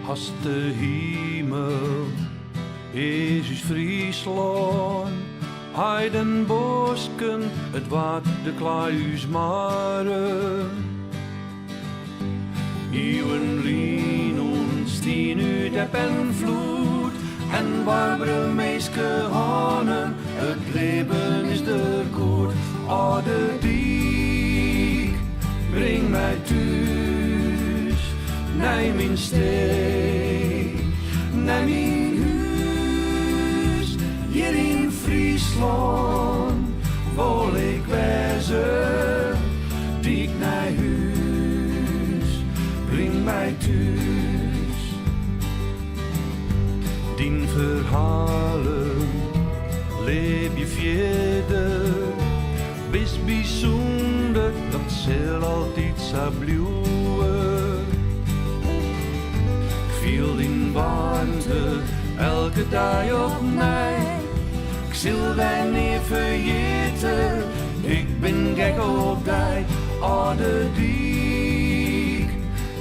Als de hemel is Friesland, heiden bosken, het waard de kluis maren. Eeuwen lien ons stien uit eb en vloed, en barbere meeske hanen, het leven is er goed. O de diek, breng mij thuis, naar mijn steen, naar mijn huis. Hier in Friesland wil ik wezen, diek naar huis, breng mij thuis. Dien verhalen leef je verder, wees bijzonder, dat zal altijd zo blijven. Ik viel in warmte, elke dag op mij. Ik zal wij niet vergeten, ik ben gek op die. O de diek,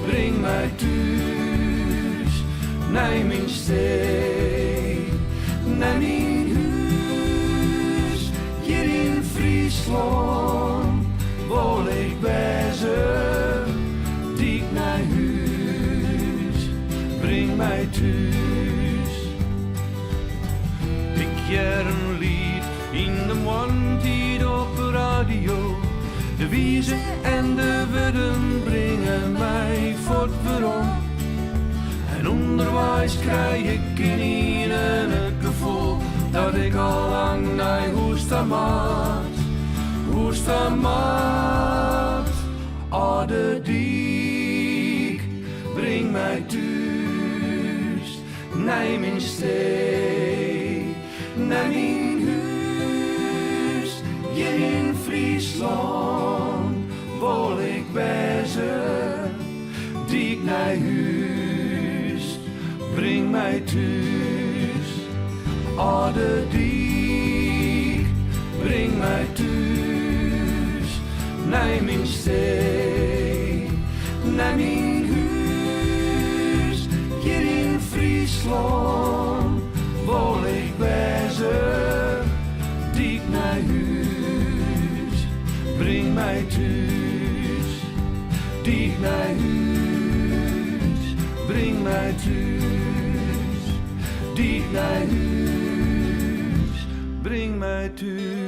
breng mij thuis, naar mijn steen, naar mijn huis. Hier in Friesland wil ik wezen, diek naar huis, breng mij thuis. Ik keer een lied in de morgentijd op de radio. De wiezen en de woorden brengen mij voort waarom. En onderwijs krijg ik in ieder het gevoel dat ik al lang naar hoesta maat. O de diek, breng mij thuis, naar mijn steen, naar mijn huis. Hier in Friesland wil ik wezen, diek naar huis, breng mij thuis. O de diek, breng mij thuis, naar mijn steen, naar mijn huis. Hier in Friesland wil ik wezen, diek naar huis, breng mij thuis, diek naar huis, breng mij thuis, diek naar huis, breng mij thuis.